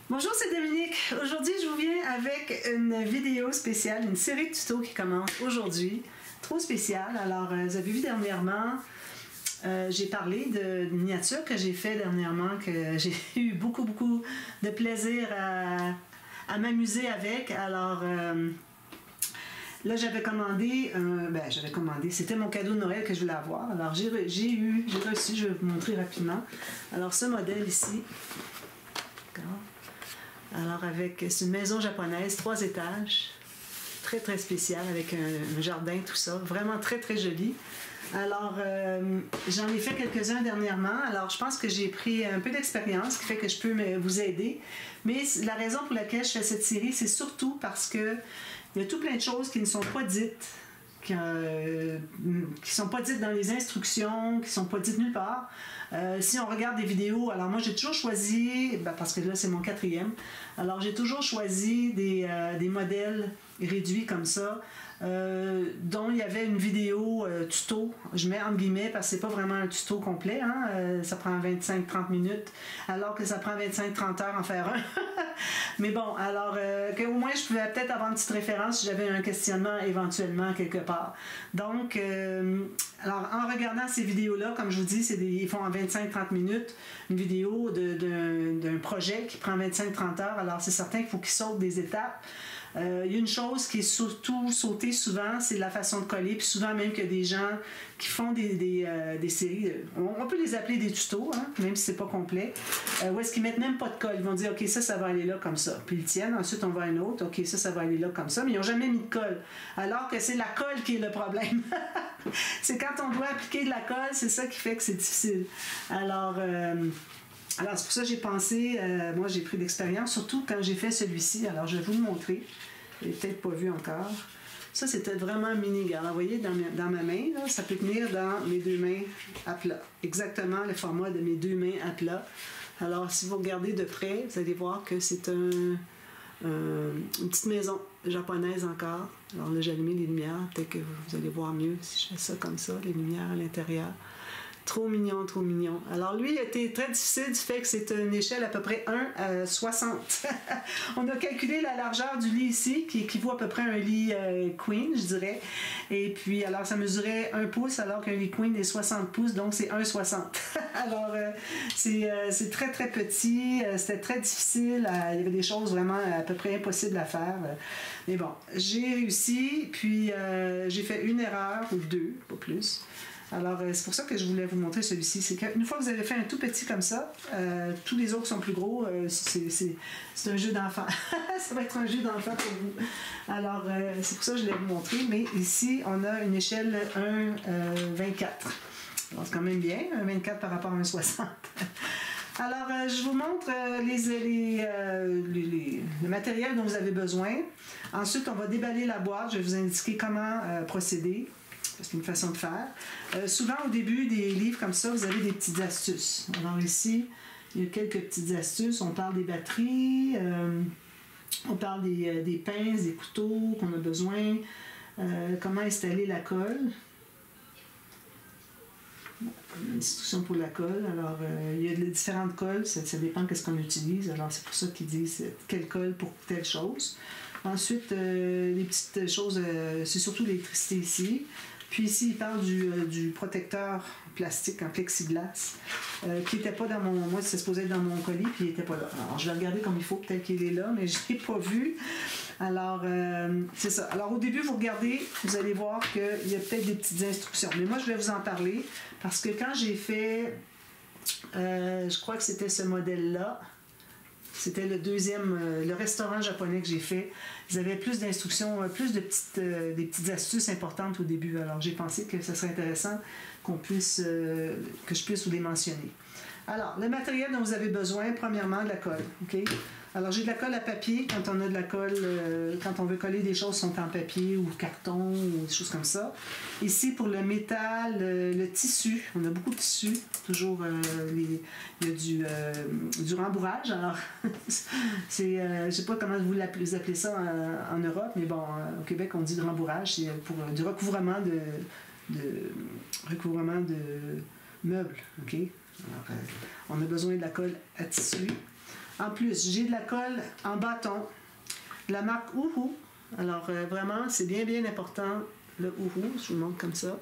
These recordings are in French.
Bonjour, c'est Dominique. Aujourd'hui, je vous viens avec une vidéo spéciale, une série de tutos qui commence aujourd'hui. Trop spéciale. Alors, vous avez vu dernièrement, j'ai parlé de miniatures que j'ai fait dernièrement, que j'ai eu beaucoup de plaisir à m'amuser avec. Alors, là, j'avais commandé, c'était mon cadeau de Noël que je voulais avoir. Alors, j'ai reçu, je vais vous montrer rapidement. Alors, ce modèle ici, d'accord. Alors, c'est une maison japonaise, 3 étages, très spéciale, avec un jardin, tout ça, vraiment très joli. Alors, j'en ai fait quelques-uns dernièrement. Alors, je pense que j'ai pris un peu d'expérience, ce qui fait que je peux vous aider. Mais la raison pour laquelle je fais cette série, c'est surtout parce que il y a tout plein de choses qui ne sont pas dites, qui sont pas dites dans les instructions, qui sont pas dites nulle part. Si on regarde des vidéos, alors moi j'ai toujours choisi, parce que là c'est mon 4e, alors j'ai toujours choisi des modèles réduits comme ça, dont il y avait une vidéo tuto, je mets entre guillemets parce que c'est pas vraiment un tuto complet, hein, ça prend 25-30 minutes, alors que ça prend 25-30 heures en faire un. Mais bon, alors qu'au moins je pouvais peut-être avoir une petite référence si j'avais un questionnement éventuellement quelque part. Donc, alors en regardant ces vidéos-là, comme je vous dis, ils font en 25-30 minutes une vidéo d'un projet qui prend 25-30 heures, alors c'est certain qu'il faut qu'ils sautent des étapes. Il y a une chose qui est surtout sautée souvent, c'est la façon de coller, puis souvent même qu'il y a des gens qui font des séries, on peut les appeler des tutos, hein, même si c'est pas complet, où est-ce qu'ils mettent même pas de colle, ils vont dire ok ça va aller là comme ça, puis ils tiennent, ensuite on va à un autre, ok ça va aller là comme ça, mais ils n'ont jamais mis de colle, alors que c'est la colle qui est le problème. C'est quand on doit appliquer de la colle, c'est ça qui fait que c'est difficile. Alors c'est pour ça que j'ai pensé, moi j'ai pris d'expérience, surtout quand j'ai fait celui-ci. Alors je vais vous le montrer. Vous l'avez peut-être pas vu encore. Ça c'était vraiment mini. Alors vous voyez, dans ma main, là, ça peut tenir dans mes 2 mains à plat. Exactement le format de mes 2 mains à plat. Alors si vous regardez de près, vous allez voir que c'est une petite maison japonaise encore. Alors là j'ai allumé les lumières. Peut-être que vous allez voir mieux si je fais ça comme ça, les lumières à l'intérieur. Trop mignon, trop mignon. Alors lui, il a été très difficile du fait que c'est une échelle à peu près 1 à 60. On a calculé la largeur du lit ici, qui équivaut à peu près à un lit queen, je dirais. Et puis, alors ça mesurait 1 pouce, alors qu'un lit queen est 60 pouces, donc c'est 1,60. Alors, c'est très petit, c'était très difficile, il y avait des choses vraiment à peu près impossibles à faire. Mais bon, j'ai réussi, puis j'ai fait une erreur, ou 2, pas plus. Alors, c'est pour ça que je voulais vous montrer celui-ci. C'est qu'une fois que vous avez fait un tout petit comme ça, tous les autres sont plus gros. C'est un jeu d'enfant. Ça va être un jeu d'enfant pour vous. Alors, c'est pour ça que je voulais vous montrer. Mais ici, on a une échelle 1,24. Alors, c'est quand même bien, 1,24 par rapport à 1,60. Alors, je vous montre le matériel dont vous avez besoin. Ensuite, on va déballer la boîte. Je vais vous indiquer comment procéder. C'est une façon de faire. Souvent, au début des livres comme ça, vous avez des petites astuces. Alors ici, il y a quelques petites astuces. On parle des batteries, on parle des pinces, des couteaux qu'on a besoin, comment installer la colle. Une instruction pour la colle. Alors, il y a différentes colles, ça dépend de ce qu'on utilise. Alors, c'est pour ça qu'ils disent quelle colle pour telle chose. Ensuite, les petites choses, c'est surtout l'électricité ici. Puis ici, il parle du protecteur plastique en plexiglas, qui n'était pas dans mon... Moi, c'est supposé être dans mon colis, puis il n'était pas là. Alors, je vais regarder comme il faut, peut-être qu'il est là, mais je ne l'ai pas vu. Alors, c'est ça. Alors, au début, vous regardez, vous allez voir qu'il y a peut-être des petites instructions. Mais moi, je vais vous en parler, parce que quand j'ai fait... je crois que c'était ce modèle-là. C'était le 2e, le restaurant japonais que j'ai fait. Ils avaient plus d'instructions, plus des petites astuces importantes au début. Alors j'ai pensé que ce serait intéressant que je puisse vous les mentionner. Alors, le matériel dont vous avez besoin, premièrement, de la colle. Okay? Alors j'ai de la colle à papier quand on a de la colle, quand on veut coller des choses qui sont en papier ou carton ou des choses comme ça. Ici pour le métal, le tissu, on a beaucoup de tissu, toujours il y a du rembourrage. Alors c'est, je sais pas comment vous appelez ça en Europe, mais bon, au Québec on dit de rembourrage, c'est pour du recouvrement de meubles. Okay? Alors, on a besoin de la colle à tissu. En plus, j'ai de la colle en bâton, de la marque Uhu. Alors, vraiment, c'est bien, bien important, le Uhu. Je vous le montre comme ça.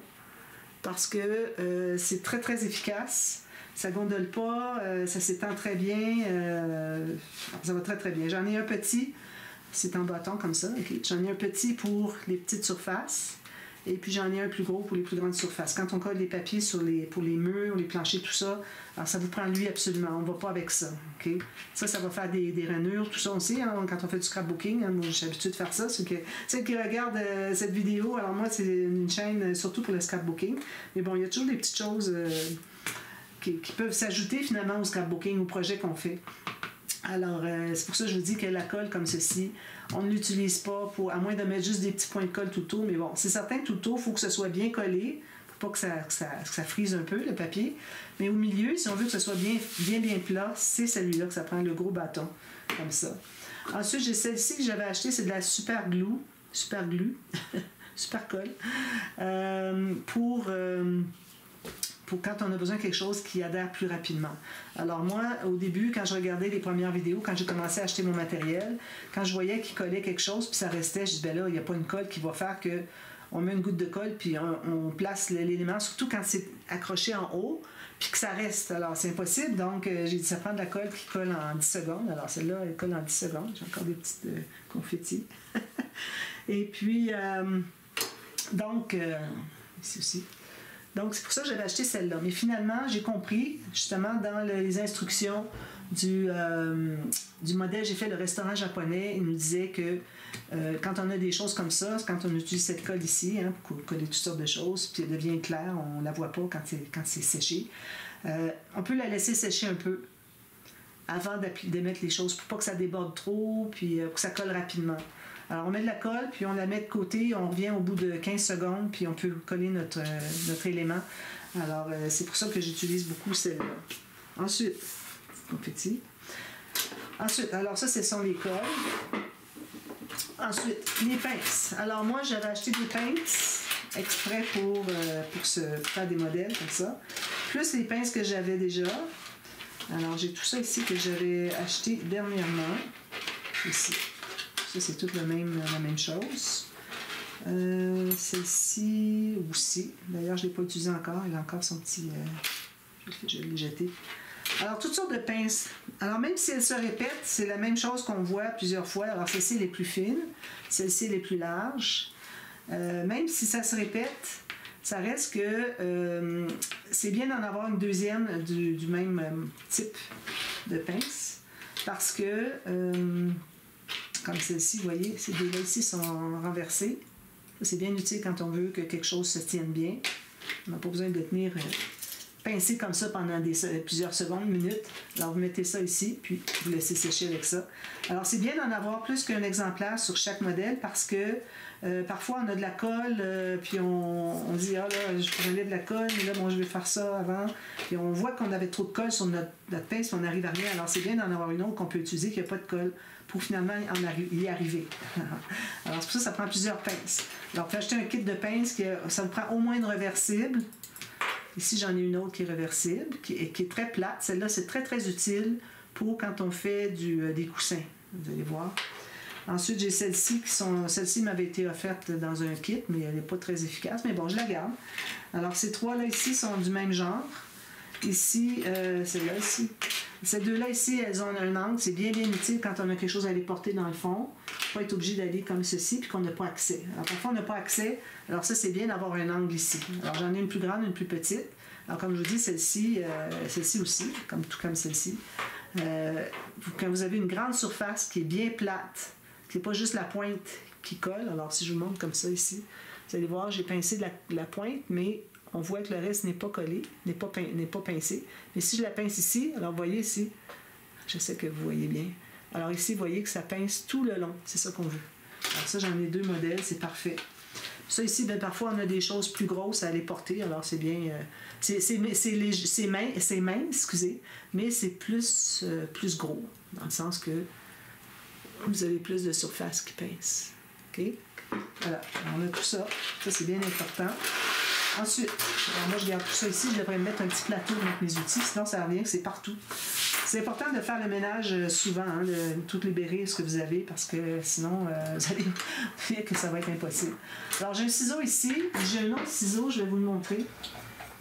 Parce que c'est très, très efficace. Ça gondole pas, ça s'étend très bien. Ça va très, très bien. J'en ai un petit. C'est en bâton comme ça. Okay. J'en ai un petit pour les petites surfaces. Et puis j'en ai un plus gros pour les plus grandes surfaces. Quand on colle les papiers pour les murs, les planchers, tout ça, alors ça vous prend lui absolument. On ne va pas avec ça. Okay? Ça va faire des rainures, tout ça aussi. Hein, quand on fait du scrapbooking, hein, moi j'ai l'habitude de faire ça. Ceux qui regardent cette vidéo, alors moi c'est une chaîne surtout pour le scrapbooking. Mais bon, il y a toujours des petites choses qui peuvent s'ajouter finalement au scrapbooking, au projet qu'on fait. Alors, c'est pour ça que je vous dis que la colle comme ceci, on ne l'utilise pas à moins de mettre juste des petits points de colle tout autour. Mais bon, c'est certain que tout autour, il faut que ce soit bien collé pour pas que ça frise un peu, le papier. Mais au milieu, si on veut que ce soit bien plat, c'est celui-là que ça prend, le gros bâton, comme ça. Ensuite, j'ai celle-ci que j'avais achetée, c'est de la Super Glue, Super Colle, pour quand on a besoin de quelque chose qui adhère plus rapidement. Alors moi, au début, quand je regardais les premières vidéos, quand j'ai commencé à acheter mon matériel, quand je voyais qu'il collait quelque chose, puis ça restait, je dis, ben là, il n'y a pas une colle qui va faire que on met une goutte de colle, puis on place l'élément, surtout quand c'est accroché en haut, puis que ça reste. Alors, c'est impossible, donc j'ai dit, ça prend de la colle qui colle en 10 secondes. Alors, celle-là, elle colle en 10 secondes. J'ai encore des petites confettis. Et puis, ici aussi. Donc, c'est pour ça que j'avais acheté celle-là. Mais finalement, j'ai compris, justement, dans les instructions du modèle, j'ai fait le restaurant japonais, il nous disait que quand on a des choses comme ça, quand on utilise cette colle ici, hein, pour coller toutes sortes de choses, puis elle devient claire, on ne la voit pas quand c'est séché, on peut la laisser sécher un peu avant de mettre les choses, pour pas que ça déborde trop, puis pour que ça colle rapidement. Alors, on met de la colle, puis on la met de côté, on revient au bout de 15 secondes, puis on peut coller notre élément. Alors, c'est pour ça que j'utilise beaucoup celle-là. Ensuite, confetti. Ensuite, alors ça, ce sont les colles. Ensuite, les pinces. Alors, moi, j'avais acheté des pinces exprès pour faire des modèles comme ça, plus les pinces que j'avais déjà. Alors, j'ai tout ça ici que j'avais acheté dernièrement. Ici. Ça, c'est toute la même chose. Celle-ci aussi. D'ailleurs, je ne l'ai pas utilisée encore. Elle a encore son petit... je l'ai jeté. Alors, toutes sortes de pinces. Alors, même si elles se répètent, c'est la même chose qu'on voit plusieurs fois. Alors, celle-ci, elle est plus fine. Celle-ci, elle est plus large. Même si ça se répète, ça reste que c'est bien d'en avoir une deuxième du même type de pince. Parce que... comme celle-ci, vous voyez, ces deux-là ici sont renversés. C'est bien utile quand on veut que quelque chose se tienne bien. On n'a pas besoin de tenir pincé comme ça pendant plusieurs secondes, minutes. Alors, vous mettez ça ici, puis vous laissez sécher avec ça. Alors, c'est bien d'en avoir plus qu'un exemplaire sur chaque modèle parce que parfois, on a de la colle, puis on dit, ah là, je pourrais de la colle, mais là, bon, je vais faire ça avant. Puis on voit qu'on avait trop de colle sur notre pince, puis on n'arrive à rien. Alors, c'est bien d'en avoir une autre qu'on peut utiliser, qui n'a pas de colle, pour finalement y arriver. Alors, c'est pour ça que ça prend plusieurs pinces. Alors, vous pouvez acheter un kit de pinces, ça vous prend au moins une réversible. Ici, j'en ai une autre qui est réversible, qui est très plate. Celle-là, c'est très, très utile pour quand on fait des coussins. Vous allez voir. Ensuite, j'ai celle-ci celle-ci m'avait été offerte dans un kit, mais elle n'est pas très efficace. Mais bon, je la garde. Alors, ces trois-là ici sont du même genre. Ici, celle-là ici. Ces deux-là ici, elles ont un angle. C'est bien, bien utile quand on a quelque chose à aller porter dans le fond. Pas être obligé d'aller comme ceci puis qu'on n'a pas accès. Alors, parfois, on n'a pas accès. Alors, ça, c'est bien d'avoir un angle ici. Alors, j'en ai une plus grande, une plus petite. Alors, comme je vous dis, celle-ci aussi, tout comme celle-ci. Quand vous avez une grande surface qui est bien plate, qui n'est pas juste la pointe qui colle. Alors, si je vous montre comme ça ici, vous allez voir, j'ai pincé la pointe, mais on voit que le reste n'est pas collé, n'est pas pincé. Mais si je la pince ici, alors vous voyez ici, je sais que vous voyez bien. Alors ici, vous voyez que ça pince tout le long. C'est ça qu'on veut. Alors ça, j'en ai deux modèles, c'est parfait. Ça ici, bien, parfois, on a des choses plus grosses à aller porter. Alors c'est bien... c'est mince, excusez, mais c'est plus gros, dans le sens que vous avez plus de surface qui pince. OK? Voilà, alors, on a tout ça. Ça, c'est bien important. Ensuite, alors moi, je garde tout ça ici. Je devrais mettre un petit plateau avec mes outils, sinon ça revient que c'est partout. C'est important de faire le ménage souvent, hein, de tout libérer ce que vous avez, parce que sinon, vous allez dire que ça va être impossible. Alors, j'ai un ciseau ici. J'ai un autre ciseau, je vais vous le montrer.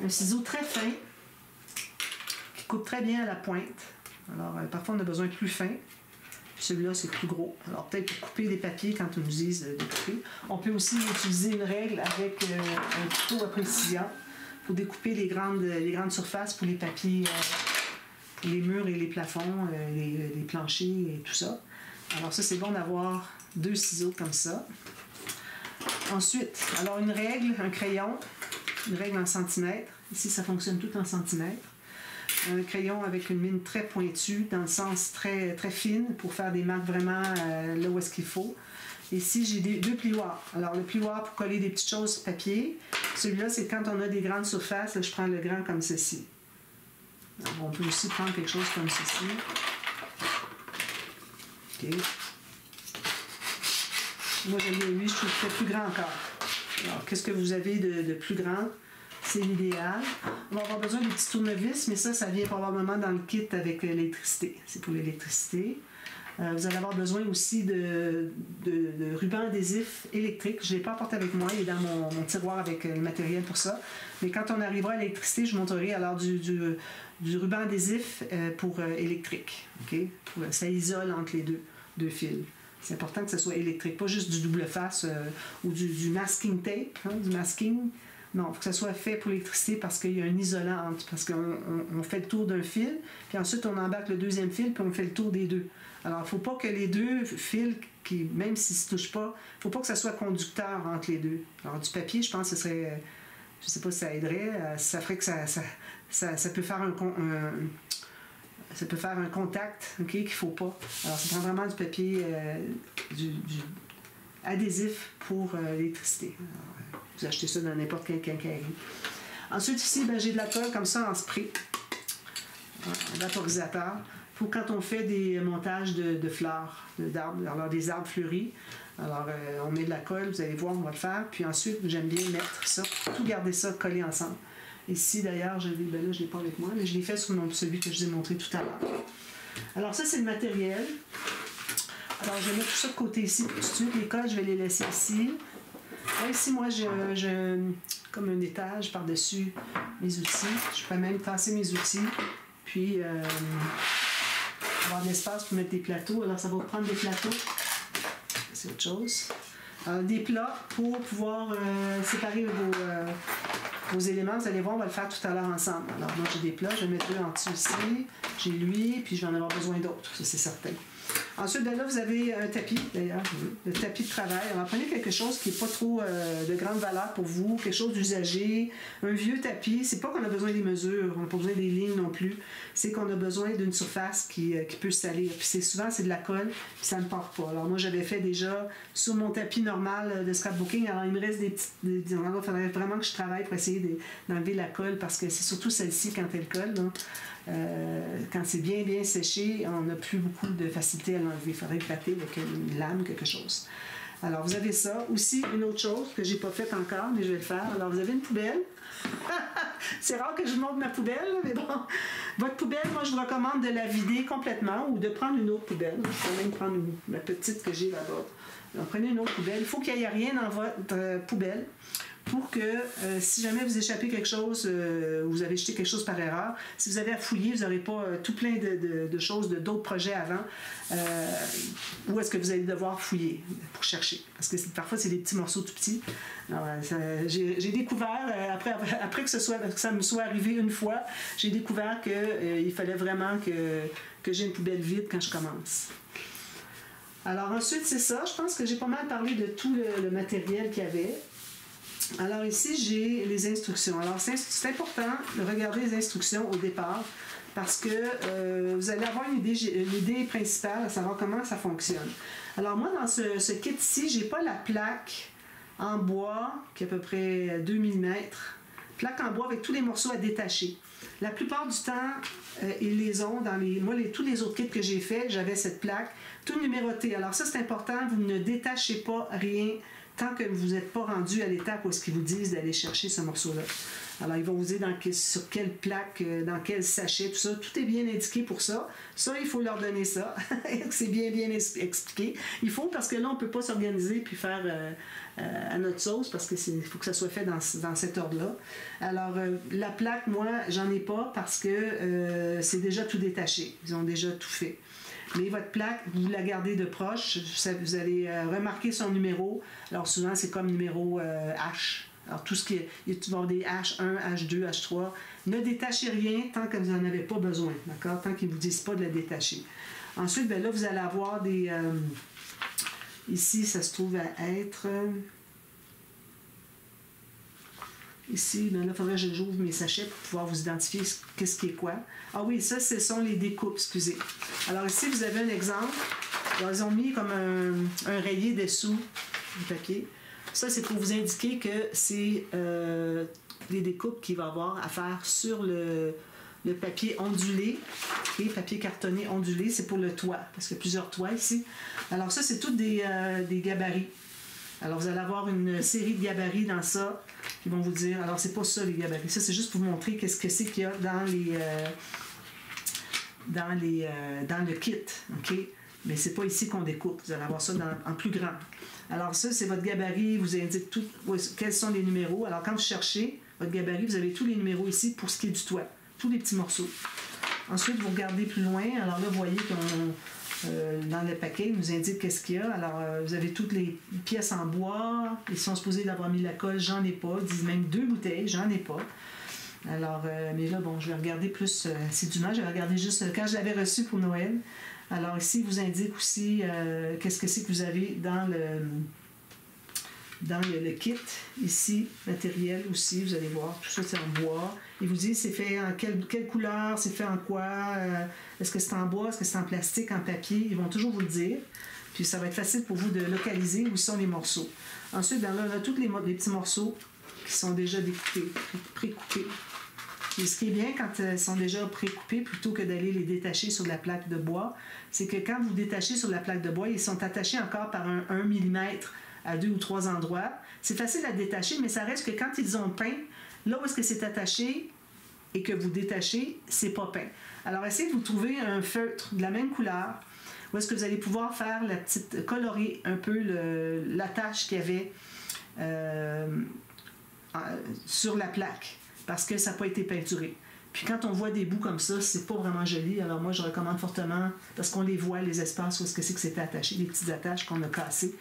Un ciseau très fin, qui coupe très bien à la pointe. Alors, parfois, on a besoin de plus fin. Celui-là, c'est plus gros. Alors, peut-être pour couper des papiers quand on nous dit de couper. On peut aussi utiliser une règle avec un couteau à précision pour découper les grandes surfaces pour les papiers, pour les murs et les plafonds, les planchers et tout ça. Alors, ça, c'est bon d'avoir 2 ciseaux comme ça. Ensuite, alors une règle, un crayon, une règle en centimètres. Ici, ça fonctionne tout en centimètres. Un crayon avec une mine très pointue, dans le sens très, très fine, pour faire des marques vraiment là où est-ce qu'il faut. Ici, j'ai 2 plioirs. Alors, le plioir pour coller des petites choses sur papier. Celui-là, c'est quand on a des grandes surfaces. Là, je prends le grand comme ceci. Alors, on peut aussi prendre quelque chose comme ceci. OK. Moi, j'aime bien lui, je trouve que c'est plus grand encore. Alors, qu'est-ce que vous avez de plus grand? C'est l'idéal. On va avoir besoin de petits tournevis, mais ça vient probablement dans le kit avec l'électricité. C'est pour l'électricité. Vous allez avoir besoin aussi de ruban adhésif électrique. Je ne l'ai pas apporté avec moi, il est dans mon tiroir avec le matériel pour ça. Mais quand on arrivera à l'électricité, je vous montrerai alors du ruban adhésif pour électrique. Okay? Ça isole entre les deux fils. C'est important que ce soit électrique, pas juste du double face ou du masking tape, hein, du masking. Non, il faut que ça soit fait pour l'électricité parce qu'il y a un isolant entre, parce qu'on fait le tour d'un fil, puis ensuite on embarque le deuxième fil, puis on fait le tour des deux. Alors, il ne faut pas que les deux fils, même s'ils ne se touchent pas, il ne faut pas que ça soit conducteur entre les deux. Alors, du papier, je pense que ce serait, je ne sais pas si ça aiderait, ça ferait que ça peut faire ça peut faire un contact, OK, qu'il ne faut pas. Alors, ça prend vraiment du papier du adhésif pour l'électricité. Vous achetez ça dans n'importe quel quincaillerie. Ensuite, ici, ben, j'ai de la colle comme ça en spray, en vaporisateur, pour quand on fait des montages de fleurs, d'arbres, alors des arbres fleuris. Alors, on met de la colle, vous allez voir, on va le faire. Puis ensuite, j'aime bien mettre ça, tout garder ça collé ensemble. Ici, d'ailleurs, je ne l'ai pas avec moi, mais je l'ai fait sur celui que je vous ai montré tout à l'heure. Alors, ça, c'est le matériel. Alors, je vais mettre tout ça de côté ici tout de suite. Les colles, je vais les laisser ici. Là, ici, moi, j'ai comme un étage par-dessus mes outils. Je peux même tasser mes outils. Puis, avoir de l'espace pour mettre des plateaux. Alors, ça va prendre des plateaux. C'est autre chose. Alors, des plats pour pouvoir séparer vos éléments. Vous allez voir, on va le faire tout à l'heure ensemble. Alors, moi, j'ai des plats. Je vais mettre 2 en dessous ici. J'ai lui, puis je vais en avoir besoin d'autres. Ça, c'est certain. Ensuite, ben là, vous avez un tapis, d'ailleurs, le tapis de travail. Alors, prenez quelque chose qui n'est pas trop de grande valeur pour vous, quelque chose d'usagé, un vieux tapis. C'est pas qu'on a besoin des mesures, on n'a pas besoin des lignes non plus. C'est qu'on a besoin d'une surface qui peut se salir. Puis souvent, c'est de la colle, puis ça ne part pas. Alors, moi, j'avais fait déjà sur mon tapis normal de scrapbooking. Alors, il me reste des petites... Il faudrait vraiment que je travaille pour essayer d'enlever la colle, parce que c'est surtout celle-ci, quand elle colle, là. Quand c'est bien séché, on n'a plus beaucoup de facilité à l'enlever. Il faudrait gratter avec une lame, quelque chose. Alors, vous avez ça. Aussi, une autre chose que je n'ai pas faite encore, mais je vais le faire. Alors, vous avez une poubelle. C'est rare que je vous montre ma poubelle, mais bon. Votre poubelle, moi, je vous recommande de la vider complètement ou de prendre une autre poubelle. Je vais même prendre la petite que j'ai là-bas. Donc, prenez une autre poubelle. Il faut qu'il n'y ait rien dans votre poubelle, pour que si jamais vous échappez quelque chose, vous avez jeté quelque chose par erreur, si vous avez à fouiller, vous n'aurez pas tout plein de choses, d'autres projets avant, où est-ce que vous allez devoir fouiller pour chercher. Parce que parfois, c'est des petits morceaux tout petits. J'ai découvert, après que ça me soit arrivé une fois, j'ai découvert qu'il fallait vraiment que j'ai une poubelle vide quand je commence. Alors ensuite, c'est ça. Je pense que j'ai pas mal parlé de tout le matériel qu'il y avait. Alors ici, j'ai les instructions. Alors c'est important de regarder les instructions au départ parce que vous allez avoir une idée principale à savoir comment ça fonctionne. Alors moi, dans ce kit-ci, j'ai pas la plaque en bois qui est à peu près 2 mm. Plaque en bois avec tous les morceaux à détacher. La plupart du temps, ils les ont dans tous les autres kits que j'ai faits, j'avais cette plaque, tout numéroté. Alors ça, c'est important, vous ne détachez pas rien tant que vous n'êtes pas rendu à l'étape où est-ce qu'ils vous disent d'aller chercher ce morceau-là. Alors, ils vont vous dire sur quelle plaque, dans quel sachet, tout ça. Tout est bien indiqué pour ça. Ça, il faut leur donner ça. C'est bien expliqué. Il faut, parce que là, on ne peut pas s'organiser puis faire à notre sauce, parce qu'il faut que ça soit fait dans cet ordre-là. Alors, la plaque, moi, j'en ai pas parce que c'est déjà tout détaché. Ils ont déjà tout fait. Mais votre plaque, vous la gardez de proche. Vous allez remarquer son numéro. Alors, souvent, c'est comme numéro H. Alors, tout ce qui est, il va y avoir des H1, H2, H3. Ne détachez rien tant que vous n'en avez pas besoin, d'accord? Tant qu'ils ne vous disent pas de la détacher. Ensuite, bien là, vous allez avoir des... ici, ça se trouve à être... ici, bien là, il faudrait que j'ouvre mes sachets pour pouvoir vous identifier qu'est-ce qui est quoi. Ah oui, ça, ce sont les découpes, excusez. Alors ici, vous avez un exemple. Alors, ils ont mis comme un rayé dessous du papier. Ça, c'est pour vous indiquer que c'est les découpes qu'il va y avoir à faire sur le papier ondulé, okay? Papier cartonné ondulé, c'est pour le toit, parce qu'il y a plusieurs toits ici. Alors ça, c'est toutes des gabarits. Alors vous allez avoir une série de gabarits dans ça qui vont vous dire, alors c'est pas ça les gabarits, ça c'est juste pour vous montrer qu'est-ce que c'est qu'il y a dans le kit, ok? Mais c'est pas ici qu'on découpe, vous allez avoir ça en plus grand. Alors ça, c'est votre gabarit, vous indique tout, quels sont les numéros. Alors quand vous cherchez votre gabarit, vous avez tous les numéros ici pour ce qui est du toit, tous les petits morceaux. Ensuite, vous regardez plus loin, alors là, vous voyez dans le paquet, il nous indique qu'est-ce qu'il y a. Alors, vous avez toutes les pièces en bois, ils sont supposés d'avoir mis la colle, j'en ai pas, ils disent même 2 bouteilles, j'en ai pas. Alors, mais là, bon, je vais regarder plus assidûment, je vais regarder juste quand je l'avais reçu pour Noël. Alors ici, il vous indique aussi qu'est-ce que c'est que vous avez dans le kit. Ici, matériel aussi, vous allez voir, tout ça c'est en bois. Il vous dit c'est fait en quelle couleur, c'est fait en quoi, est-ce que c'est en bois, est-ce que c'est en plastique, en papier. Ils vont toujours vous le dire. Puis ça va être facile pour vous de localiser où sont les morceaux. Ensuite, ben là, on a tous les petits morceaux qui sont déjà découpés, pré-coupés. Et ce qui est bien quand ils sont déjà précoupés, plutôt que d'aller les détacher sur la plaque de bois, c'est que quand vous détachez sur la plaque de bois, ils sont attachés encore par un 1 mm à 2 ou 3 endroits. C'est facile à détacher, mais ça reste que quand ils ont peint, là où est-ce que c'est attaché et que vous détachez, c'est pas peint. Alors essayez de vous trouver un feutre de la même couleur, où est-ce que vous allez pouvoir faire colorer un peu l'attache qu'il y avait sur la plaque, parce que ça n'a pas été peinturé. Puis quand on voit des bouts comme ça, c'est pas vraiment joli. Alors moi, je recommande fortement, parce qu'on les voit, les espaces où est-ce que c'était attaché, les petites attaches qu'on a cassées.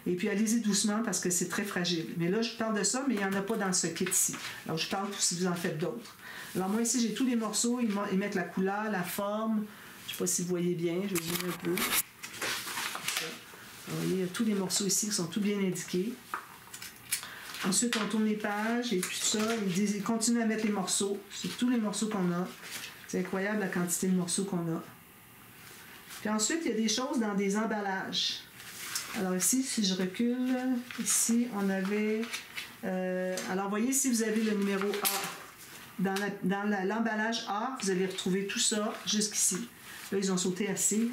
Et puis allez-y doucement parce que c'est très fragile. Mais là, je parle de ça, mais il n'y en a pas dans ce kit ici. Alors je parle si vous en faites d'autres. Alors moi ici, j'ai tous les morceaux, ils mettent la couleur, la forme. Je ne sais pas si vous voyez bien, je vais zoomer un peu. Vous voyez, il y a tous les morceaux ici qui sont tout bien indiqués. Ensuite, on tourne les pages et puis ça, ils continuent à mettre les morceaux. C'est tous les morceaux qu'on a. C'est incroyable la quantité de morceaux qu'on a. Puis ensuite, il y a des choses dans des emballages. Alors ici, si je recule, ici, on avait... alors, voyez, si vous avez le numéro A, dans l'emballage A, vous allez retrouver tout ça jusqu'ici. Là, ils ont sauté à C. Je ne sais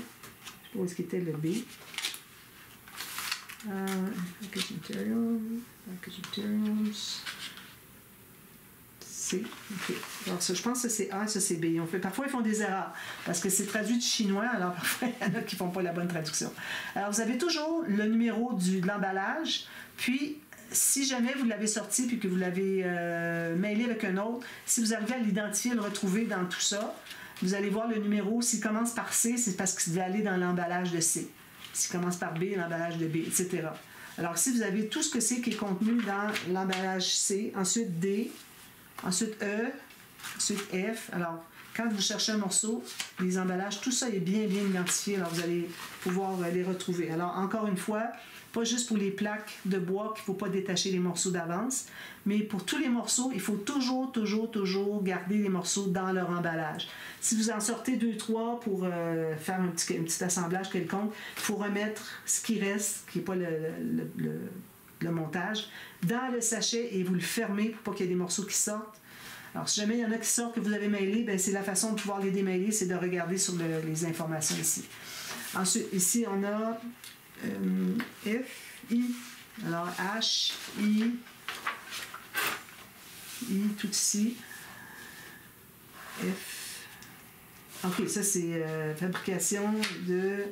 pas où est-ce qu'était le B. Package materials. C. OK. Alors, ça, je pense que c'est A, ça c'est B. Parfois, ils font des erreurs parce que c'est traduit du chinois, alors parfois, il y en a qui ne font pas la bonne traduction. Alors, vous avez toujours le numéro de l'emballage, puis si jamais vous l'avez sorti puis que vous l'avez mêlé avec un autre, si vous arrivez à l'identifier, le retrouver dans tout ça, vous allez voir le numéro. S'il commence par C, c'est parce qu'il devait aller dans l'emballage de C. S'il commence par B, l'emballage de B, etc. Alors, si vous avez tout ce que c'est qui est contenu dans l'emballage C, ensuite D, ensuite E, ensuite F. Alors, quand vous cherchez un morceau, les emballages, tout ça est bien identifié. Alors, vous allez pouvoir les retrouver. Alors, encore une fois, pas juste pour les plaques de bois qu'il ne faut pas détacher les morceaux d'avance, mais pour tous les morceaux, il faut toujours garder les morceaux dans leur emballage. Si vous en sortez 2-3 pour faire un petit assemblage quelconque, il faut remettre ce qui reste, qui n'est pas le montage, dans le sachet et vous le fermez pour pas qu'il y ait des morceaux qui sortent. Alors, si jamais il y en a qui sortent que vous avez mêlés, ben, c'est la façon de pouvoir les démêler, c'est de regarder sur les informations ici. Ensuite, ici, on a F, I, Alors, H, I, tout ici. F. OK, ça c'est fabrication de...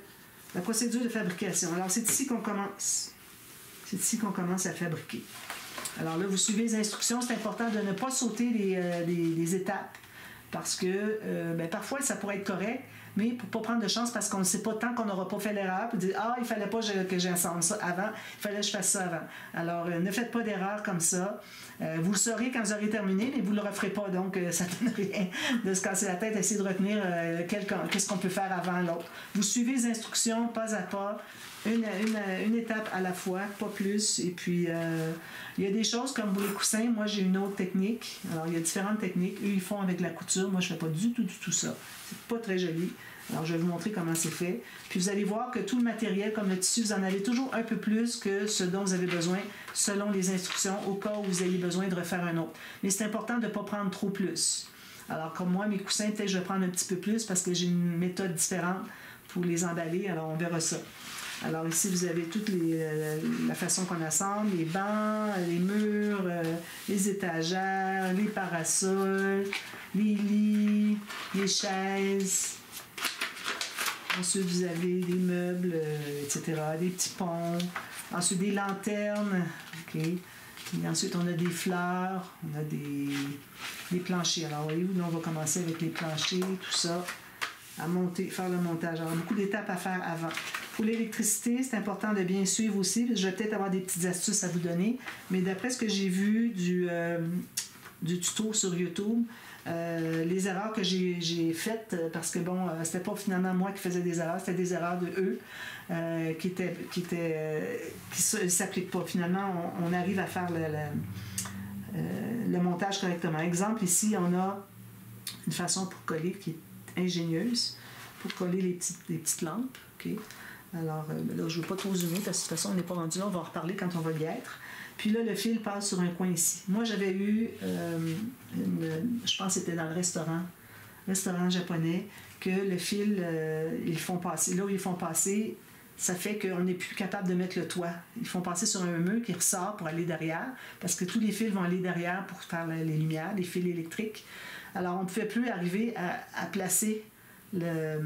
La procédure de fabrication. Alors, c'est ici qu'on commence. C'est ici qu'on commence à fabriquer. Alors là, vous suivez les instructions. C'est important de ne pas sauter les étapes parce que parfois, ça pourrait être correct, mais pour ne pas prendre de chance parce qu'on ne sait pas tant qu'on n'aura pas fait l'erreur, puis dire « Ah, il ne fallait pas que j'assemble ça avant, il fallait que je fasse ça avant. » Alors, ne faites pas d'erreur comme ça. Vous le saurez quand vous aurez terminé, mais vous ne le referez pas, donc ça ne donne rien de se casser la tête, essayer de retenir qu'est-ce qu'on peut faire avant l'autre. Vous suivez les instructions pas à pas, une étape à la fois, pas plus. Et puis, il y a des choses comme pour les coussins, moi j'ai une autre technique. Alors, il y a différentes techniques. Eux, ils font avec la couture. Moi, je ne fais pas du tout ça. C'est pas très joli. Alors, je vais vous montrer comment c'est fait. Puis, vous allez voir que tout le matériel, comme le tissu, vous en avez toujours un peu plus que ce dont vous avez besoin selon les instructions, au cas où vous ayez besoin de refaire un autre. Mais c'est important de ne pas prendre trop plus. Alors, comme moi, mes coussins, peut-être je vais prendre un petit peu plus parce que j'ai une méthode différente pour les emballer. Alors, on verra ça. Alors ici, vous avez toute la façon qu'on assemble, les bancs, les murs, les étagères, les parasols, les lits, les chaises. Ensuite, vous avez des meubles, etc., des petits ponts. Ensuite, des lanternes. OK. Et ensuite, on a des fleurs, on a des planchers. Alors, voyez-vous, là, on va commencer avec les planchers, tout ça, à monter, faire le montage. Alors, beaucoup d'étapes à faire avant. Pour l'électricité, c'est important de bien suivre aussi. Je vais peut-être avoir des petites astuces à vous donner, mais d'après ce que j'ai vu du tuto sur YouTube, les erreurs que j'ai faites, parce que bon, c'était pas finalement moi qui faisais des erreurs, c'était des erreurs de eux qui s'appliquent pas. Finalement, on arrive à faire le montage correctement. Exemple, ici, on a une façon pour coller qui est ingénieuse, pour coller les petites lampes. OK? Alors, là, je ne veux pas trop zoomer parce que de toute façon, on n'est pas rendu là, on va en reparler quand on va y être. Puis là, le fil passe sur un coin ici. Moi, j'avais eu, je pense que c'était dans le restaurant japonais, que le fil, ils font passer. Là où ils font passer, ça fait qu'on n'est plus capable de mettre le toit. Ils font passer sur un mur qui ressort pour aller derrière, parce que tous les fils vont aller derrière pour faire les lumières, les fils électriques. Alors, on ne pouvait plus arriver à placer le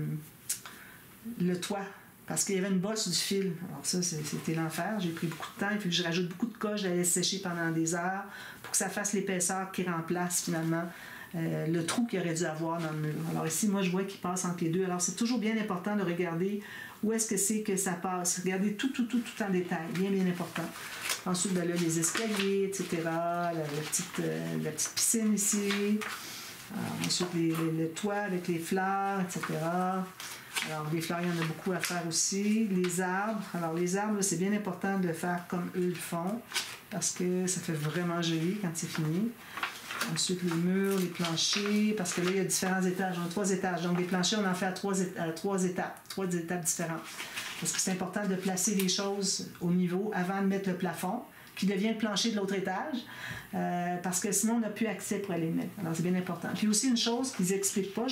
toit. Parce qu'il y avait une bosse du fil. Alors ça, c'était l'enfer. J'ai pris beaucoup de temps. Il faut que je rajoute beaucoup de colle. Je la laisse sécher pendant des heures pour que ça fasse l'épaisseur qui remplace finalement le trou qu'il aurait dû avoir dans le mur. Alors ici, moi, je vois qu'il passe entre les deux. Alors c'est toujours bien important de regarder où est-ce que c'est que ça passe. Regardez tout en détail. Bien important. Ensuite, ben là, les escaliers, etc. La petite piscine ici. Alors, ensuite, le toit avec les fleurs, etc. Alors, les fleurs, il y en a beaucoup à faire aussi. Les arbres. Alors, les arbres, c'est bien important de le faire comme eux le font parce que ça fait vraiment joli quand c'est fini. Ensuite, les murs, les planchers, parce que là, il y a différents étages. On a 3 étages. Donc, les planchers, on en fait à 3 étapes. 3 étapes différentes. Parce que c'est important de placer les choses au niveau avant de mettre le plafond, qui devient le plancher de l'autre étage, parce que sinon, on n'a plus accès pour aller le mettre. Alors, c'est bien important. Puis aussi, une chose qu'ils n'expliquent pas,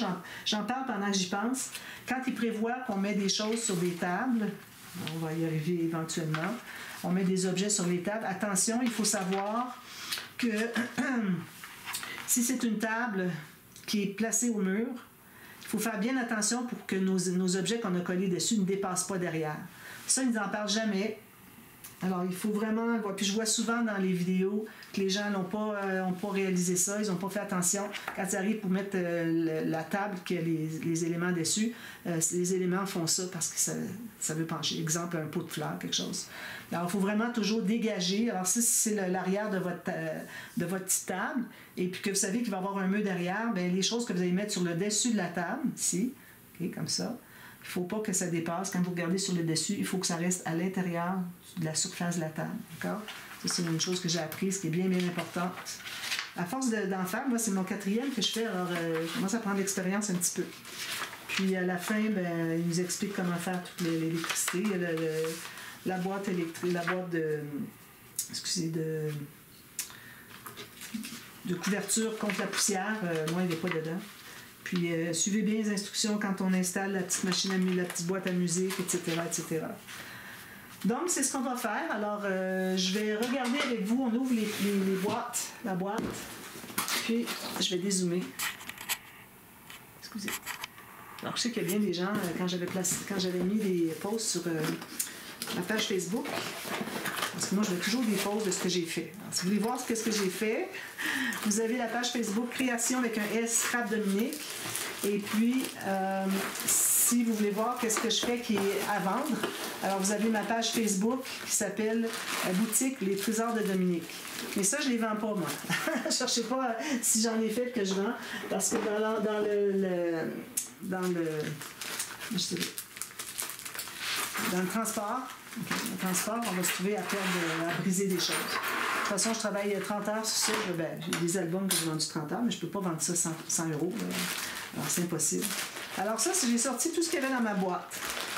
j'en parle pendant que j'y pense, quand ils prévoient qu'on met des choses sur des tables, on va y arriver éventuellement, on met des objets sur les tables, attention, il faut savoir que si c'est une table qui est placée au mur, il faut faire bien attention pour que nos objets qu'on a collés dessus ne dépassent pas derrière. Ça, ils n'en parlent jamais. Alors, il faut vraiment... Puis je vois souvent dans les vidéos que les gens n'ont pas réalisé ça, ils n'ont pas fait attention. Quand ils arrivent pour mettre la table qui a les éléments dessus, les éléments font ça parce que ça veut pencher. Exemple, un pot de fleurs, quelque chose. Alors, il faut vraiment toujours dégager. Alors, ça, c'est l'arrière de votre petite table. Et puis que vous savez qu'il va y avoir un mur derrière, bien, les choses que vous allez mettre sur le dessus de la table, ici, okay, comme ça, il ne faut pas que ça dépasse. Quand vous regardez sur le dessus, il faut que ça reste à l'intérieur de la surface de la table. D'accord? Ça, c'est une chose que j'ai apprise qui est bien, bien importante. À force d'en faire, moi, c'est mon 4e que je fais. Alors, je commence à prendre l'expérience un petit peu. Puis, à la fin, ben, il nous explique comment faire toute l'électricité. Il y a la boîte électrique, la boîte de couverture contre la poussière. Moi, il n'est pas dedans. Puis, suivez bien les instructions quand on installe la petite machine la petite boîte à musique, etc., etc. Donc, c'est ce qu'on va faire. Alors, je vais regarder avec vous. On ouvre les boîtes, la boîte. Puis, je vais dézoomer. Excusez. Alors, je sais qu'il y a bien des gens, quand j'avais mis des posts sur ma page Facebook, parce que moi, je mets toujours des posts de ce que j'ai fait. Alors, si vous voulez voir ce que j'ai fait, vous avez la page Facebook Création avec un S, Scrap Dominique. Et puis, si vous voulez voir qu'est-ce que je fais qui est à vendre, alors vous avez ma page Facebook qui s'appelle Boutique Les Trésors de Dominique. Mais ça, je ne les vends pas, moi. Ne cherchez pas si j'en ai fait que je vends, parce que dans le transport, on va se trouver à briser des choses. De toute façon, je travaille 30 heures sur ça. J'ai des albums que j'ai vendus 30 heures, mais je ne peux pas vendre ça 100 €. Alors, c'est impossible. Alors ça, j'ai sorti tout ce qu'il y avait dans ma boîte.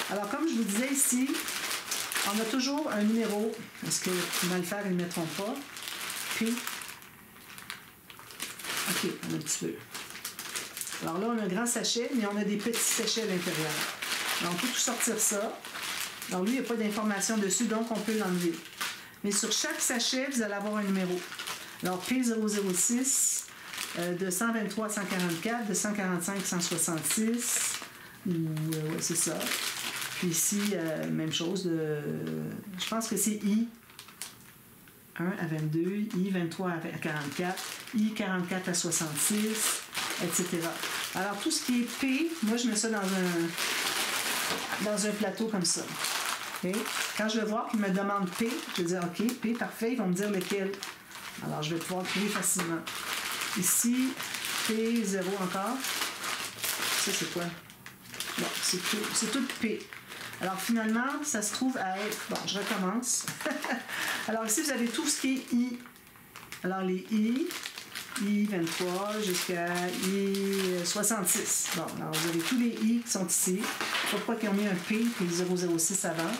Alors, comme je vous disais ici, on a toujours un numéro, parce que mal le faire, ils ne le mettront pas. Puis, OK, on a un petit peu. Alors là, on a un grand sachet, mais on a des petits sachets à l'intérieur. Alors, on peut tout sortir ça. Alors lui, il n'y a pas d'information dessus, donc on peut l'enlever. Mais sur chaque sachet, vous allez avoir un numéro. Alors, P006, de 123 à 144, de 145 à 166, ouais, c'est ça. Puis ici, même chose, je pense que c'est I1 à 22, I23 à 44, I44 à 66, etc. Alors, tout ce qui est P, moi, je mets ça dans un plateau comme ça. Okay? Quand je vais voir qu'ils me demandent P, je vais dire OK, P, parfait, ils vont me dire lequel. Alors, je vais pouvoir trouver facilement. Ici, P0 encore. Ça, c'est quoi? Bon, c'est tout P. Alors, finalement, ça se trouve à être... Bon, je recommence. Alors, ici, vous avez tout ce qui est I. Alors, les I, I23 jusqu'à I66. Bon, alors, vous avez tous les I qui sont ici. Pourquoi qu'ils ont mis un P et 006 avant?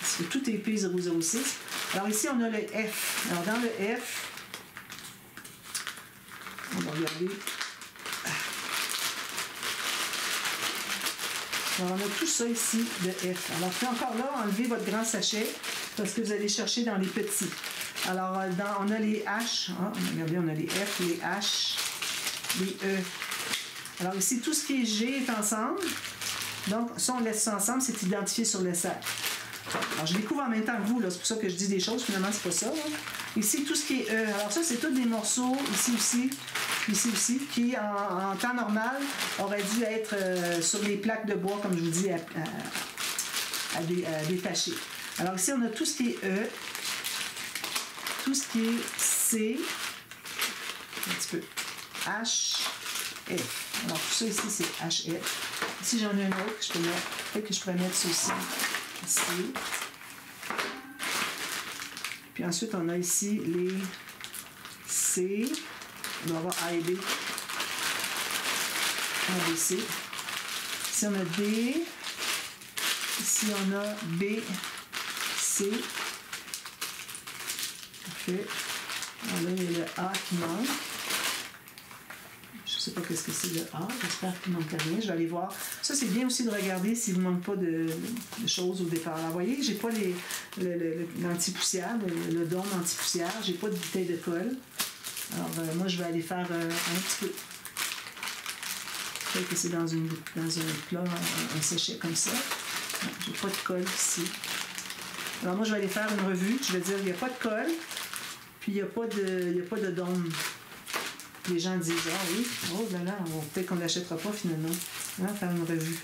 Parce que tout est P006. Alors, ici, on a le F. Alors, dans le F, on va regarder. Alors, on a tout ça ici de F. Alors, puis encore là, enlevez votre grand sachet parce que vous allez chercher dans les petits. Alors, on a les H. Regardez, on a les F, les H, les E. Alors, ici, tout ce qui est G est ensemble. Donc, ça, on laisse ça ensemble, c'est identifié sur le sac. Alors, je découvre en même temps que vous, là, c'est pour ça que je dis des choses, finalement, c'est pas ça. Là. Ici, tout ce qui est E. Alors, ça, c'est tous des morceaux, ici aussi, qui, en temps normal, auraient dû être sur les plaques de bois, comme je vous dis, à détacher. Alors, ici, on a tout ce qui est E, tout ce qui est C, un petit peu, H, F. Alors, tout ça ici, c'est H, F. Ici, j'en ai un autre que je peux mettre. Peut-être que je pourrais mettre ceci ici. Puis ensuite, on a ici les C. On va avoir A et B. A, B, C. Ici, on a D. Ici, on a B, C. Parfait. Alors là, il y a le A qui manque. Je ne sais pas qu'est-ce que c'est le A. J'espère qu'il ne manque rien. Je vais aller voir. Ça, c'est bien aussi de regarder s'il ne manque pas de choses au départ. Alors, vous voyez, je n'ai pas l'anti-poussière, le dôme anti-poussière. Je n'ai pas de bouteille de colle. Alors, moi, je vais aller faire un petit peu. Peut-être que c'est dans un plat, un sachet comme ça. Je n'ai pas de colle ici. Alors, moi, je vais aller faire une revue. Je vais dire, il n'y a pas de colle, puis il n'y a pas de dôme. Les gens disent, ah oui, oh là là, peut-être qu'on ne l'achètera pas finalement. Faire une revue.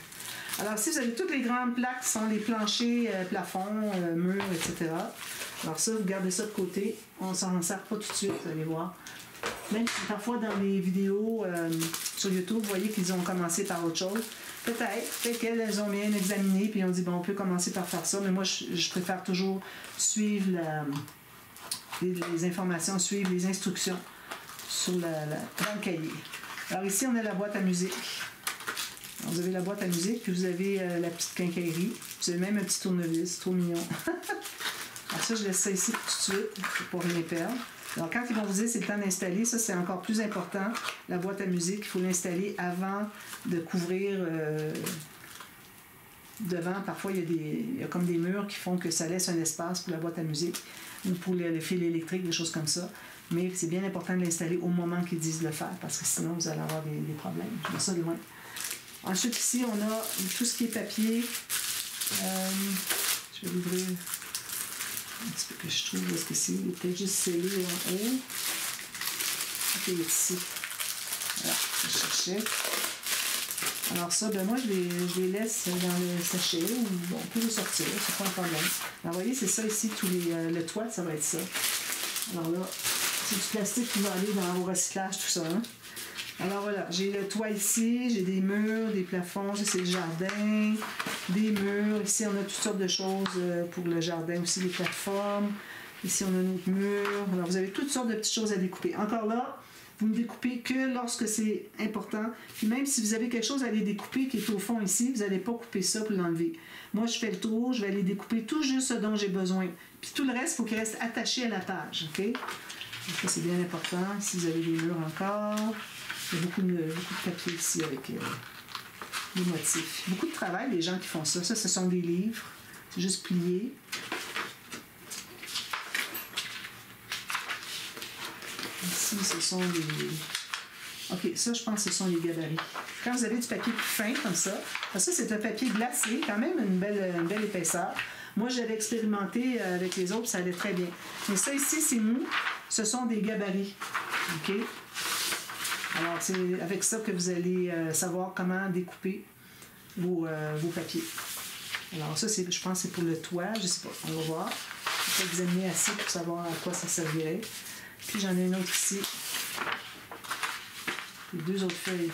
Alors, ici, vous avez toutes les grandes plaques qui sont les planchers, plafonds, murs, etc. Alors ça, vous gardez ça de côté. On ne s'en sert pas tout de suite, vous allez voir. Même parfois, dans les vidéos sur YouTube, vous voyez qu'ils ont commencé par autre chose. Peut-être qu'elles ont bien examiné, puis on dit, bon, on peut commencer par faire ça, mais moi, je préfère toujours suivre les informations, suivre les instructions sur dans le cahier. Alors ici, on a la boîte à musique. Alors, vous avez la boîte à musique, puis vous avez la petite quincaillerie. Vous avez même un petit tournevis, trop mignon. Alors ça, je laisse ça ici tout de suite, pour rien perdre. Alors quand ils vont vous dire c'est le temps d'installer, ça c'est encore plus important. La boîte à musique, il faut l'installer avant de couvrir devant, parfois, il y a comme des murs qui font que ça laisse un espace pour la boîte à musique ou pour le fil électrique, des choses comme ça. Mais c'est bien important de l'installer au moment qu'ils disent de le faire parce que sinon, vous allez avoir des problèmes. Je mets ça de loin. Ensuite, ici, on a tout ce qui est papier. Je vais l'ouvrir un petit peu que je trouve parce que c'est peut-être juste scellé en haut. Ok, ici. Voilà, je cherchais. Alors ça, ben moi, je les laisse dans le sachet ou bon, on peut les sortir, c'est pas un problème. Alors, vous voyez, c'est ça ici, le toit, ça va être ça. Alors là, c'est du plastique qui va aller au recyclage, tout ça. Hein? Alors voilà, j'ai le toit ici, j'ai des murs, des plafonds, c'est le jardin, des murs. Ici, on a toutes sortes de choses pour le jardin aussi, des plateformes. Ici, on a notre mur. Alors, vous avez toutes sortes de petites choses à découper. Encore là, vous ne découpez que lorsque c'est important. Puis même si vous avez quelque chose à aller découper qui est au fond ici, vous n'allez pas couper ça pour l'enlever. Moi, je fais le tour, je vais aller découper tout juste ce dont j'ai besoin. Puis tout le reste, il faut qu'il reste attaché à la page. OK? Donc, ça, c'est bien important. Si vous avez des murs encore, il y a beaucoup de papier ici avec des motifs. Beaucoup de travail, les gens qui font ça. Ça, ce sont des livres. C'est juste plié. Ici, ce sont des... OK, ça, je pense que ce sont les gabarits. Quand vous avez du papier plus fin, comme ça c'est un papier glacé, quand même une belle épaisseur. Moi, j'avais expérimenté avec les autres, ça allait très bien. Mais ça, ici, c'est mou. Ce sont des gabarits. OK? Alors, c'est avec ça que vous allez savoir comment découper vos papiers. Alors, ça, je pense que c'est pour le toit. Je ne sais pas, on va voir. Je vais examiner assez pour savoir à quoi ça servirait. Puis, j'en ai une autre ici. Les deux autres feuilles.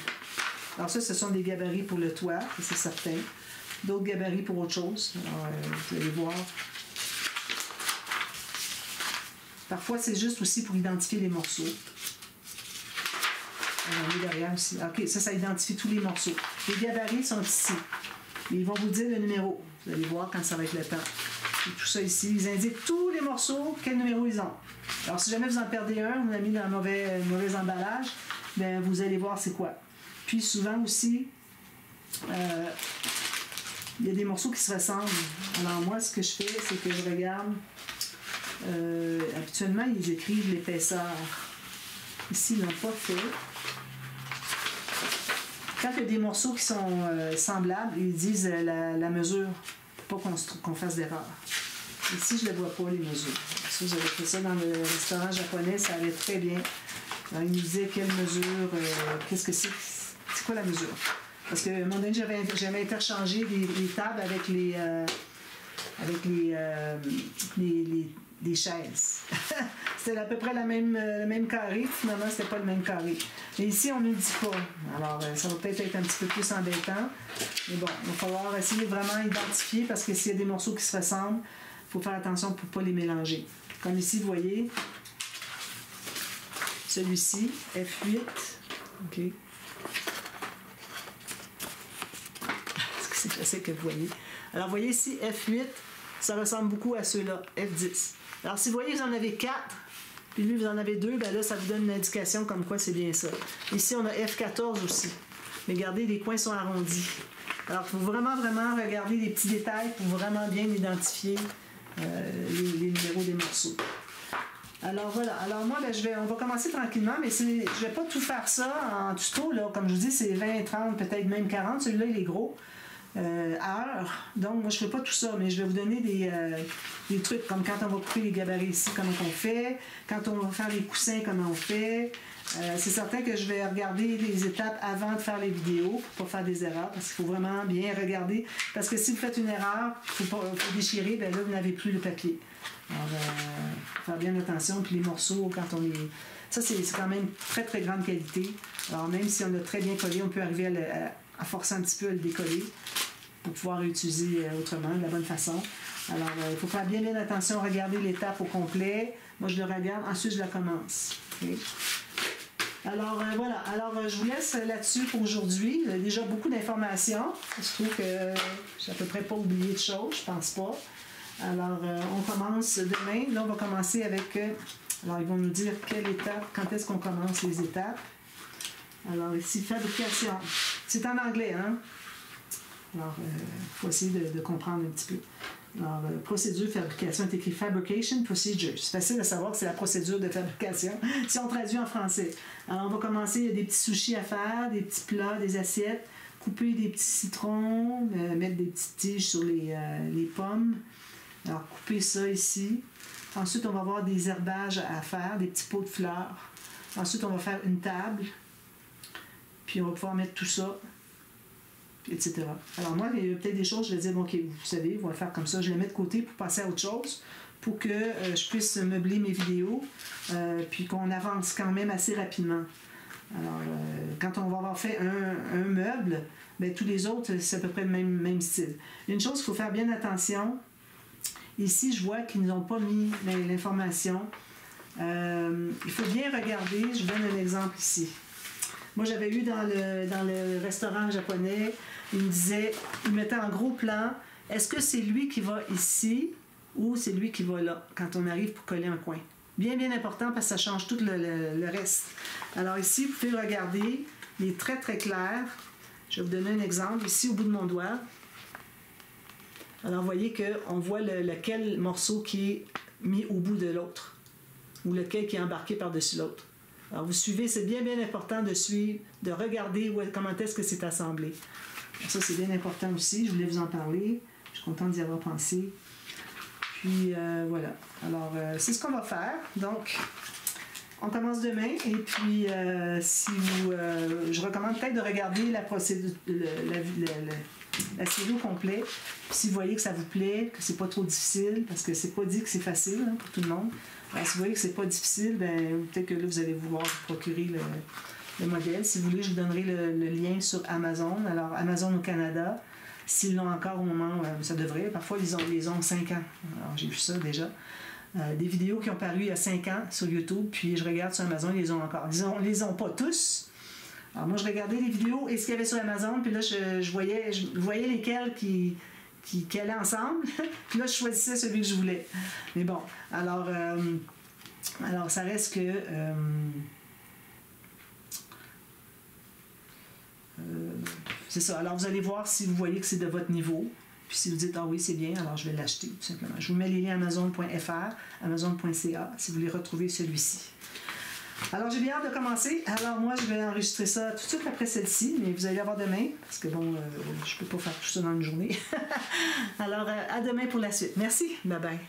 Alors, ça, ce sont des gabarits pour le toit, c'est certain. D'autres gabarits pour autre chose. Alors, vous allez voir. Parfois, c'est juste aussi pour identifier les morceaux. On est derrière aussi. OK, ça identifie tous les morceaux. Les gabarits sont ici. Ils vont vous dire le numéro. Vous allez voir quand ça va être le temps. Et tout ça ici, ils indiquent tous les morceaux, quel numéro ils ont. Alors, si jamais vous en perdez un, vous l'avez mis dans un mauvais emballage, bien, vous allez voir c'est quoi. Puis, souvent aussi, il y a des morceaux qui se ressemblent. Alors, moi, ce que je fais, c'est que je regarde. Habituellement, ils écrivent l'épaisseur. Ici, ils ne l'ont pas fait. Quand il y a des morceaux qui sont semblables, ils disent la mesure pour pas qu'on fasse d'erreur. Ici, je ne les vois pas, les mesures. Ça, j'avais fait ça dans le restaurant japonais, ça allait très bien. Alors, ils nous disaient quelle mesure, qu'est-ce que c'est, c'est quoi la mesure? Parce que à un moment donné, j'avais interchangé les tables avec les chaises. C'était à peu près le même carré, finalement, c'était pas le même carré. Mais ici, on ne le dit pas. Alors, ça va peut-être être un petit peu plus embêtant. Mais bon, il va falloir essayer de vraiment identifier parce que s'il y a des morceaux qui se ressemblent, il faut faire attention pour ne pas les mélanger. Comme ici, vous voyez, celui-ci, F8. OK. Est-ce que c'est facile que vous voyez? Alors, vous voyez ici, F8, ça ressemble beaucoup à ceux-là, F10. Alors, si vous voyez, vous en avez 4, puis lui, vous en avez 2, bien là, ça vous donne une indication comme quoi c'est bien ça. Ici, on a F14 aussi. Mais regardez, les coins sont arrondis. Alors, il faut vraiment, vraiment regarder les petits détails pour vraiment bien identifier les numéros des morceaux. Alors, voilà. Alors, moi, ben, on va commencer tranquillement, mais je ne vais pas tout faire ça en tuto. Là. Comme je vous dis, c'est 20, 30, peut-être même 40. Celui-là, il est gros. Heures. Donc, moi, je ne fais pas tout ça, mais je vais vous donner des trucs comme quand on va couper les gabarits ici, comment on fait, quand on va faire les coussins, comment on fait. C'est certain que je vais regarder les étapes avant de faire les vidéos pour ne pas faire des erreurs, parce qu'il faut vraiment bien regarder. Parce que si vous faites une erreur, il faut déchirer, bien là, vous n'avez plus le papier. Alors, faire bien attention. Puis les morceaux, quand on les... Ça, c'est quand même très, très grande qualité. Alors, même si on l'a très bien collé, on peut arriver à forcer un petit peu à le décoller pour pouvoir l'utiliser autrement, de la bonne façon. Alors, il faut faire bien attention, regarder l'étape au complet. Moi, je le regarde, ensuite, je la commence. Okay? Alors, voilà. Alors, je vous laisse là-dessus pour aujourd'hui. Il y a déjà beaucoup d'informations. Je trouve que j'ai à peu près pas oublié de choses, je pense pas. Alors, on commence demain. Là, on va commencer avec... alors, ils vont nous dire quelle étape, quand est-ce qu'on commence les étapes. Alors, ici, fabrication. C'est en anglais, hein? Alors, il faut essayer de comprendre un petit peu. Alors, procédure, fabrication est écrit Fabrication Procedure. C'est facile de savoir que c'est la procédure de fabrication si on traduit en français. Alors, on va commencer, il y a des petits sushis à faire, des petits plats, des assiettes, couper des petits citrons, mettre des petites tiges sur les pommes. Alors, couper ça ici. Ensuite, on va avoir des herbages à faire, des petits pots de fleurs. Ensuite, on va faire une table. Puis, on va pouvoir mettre tout ça, etc. Alors moi, il y a peut-être des choses, je vais dire, bon, ok, vous savez, on va faire comme ça, je les mets de côté pour passer à autre chose, pour que je puisse meubler mes vidéos, puis qu'on avance quand même assez rapidement. Alors, quand on va avoir fait un meuble, bien, tous les autres, c'est à peu près le même style. Une chose qu'il faut faire bien attention, ici, je vois qu'ils n'ont pas mis l'information. Il faut bien regarder, je vous donne un exemple ici. Moi, j'avais eu dans le restaurant japonais, il me disait, il mettait en gros plan, est-ce que c'est lui qui va ici ou c'est lui qui va là, quand on arrive pour coller un coin? Bien, bien important parce que ça change tout le reste. Alors ici, vous pouvez regarder, il est très, très clair. Je vais vous donner un exemple, ici, au bout de mon doigt. Alors, vous voyez qu'on voit lequel morceau qui est mis au bout de l'autre ou lequel qui est embarqué par-dessus l'autre. Alors, vous suivez, c'est bien, bien important de suivre, de regarder comment est-ce que c'est assemblé. Ça, c'est bien important aussi. Je voulais vous en parler. Je suis contente d'y avoir pensé. Puis, voilà. Alors, c'est ce qu'on va faire. Donc, on commence demain. Et puis, si vous... je recommande peut-être de regarder la procédure, la série au complet. Puis, si vous voyez que ça vous plaît, que c'est pas trop difficile, parce que c'est pas dit que c'est facile pour tout le monde. Alors, si vous voyez que c'est pas difficile, ben peut-être que là, vous allez vouloir vous procurer le modèle. Si vous voulez, je vous donnerai le lien sur Amazon. Alors, Amazon au Canada, s'ils l'ont encore au moment où ça devrait. Parfois, ils les ont 5 ans. Alors, j'ai vu ça déjà. Des vidéos qui ont paru il y a 5 ans sur YouTube, puis je regarde sur Amazon, ils les ont encore. Ils les ont pas tous. Alors, moi, je regardais les vidéos et ce qu'il y avait sur Amazon, puis là, je voyais lesquels qui allaient ensemble. Puis là, je choisissais celui que je voulais. Mais bon, alors ça reste que... c'est ça. Alors, vous allez voir si vous voyez que c'est de votre niveau. Puis si vous dites, ah oui, c'est bien, alors je vais l'acheter, tout simplement. Je vous mets les liens Amazon.fr, Amazon.ca, si vous voulez retrouver celui-ci. Alors, j'ai bien hâte de commencer. Alors, moi, je vais enregistrer ça tout de suite après celle-ci, mais vous allez la voir demain, parce que bon, je peux pas faire tout ça dans une journée. Alors, à demain pour la suite. Merci. Bye bye.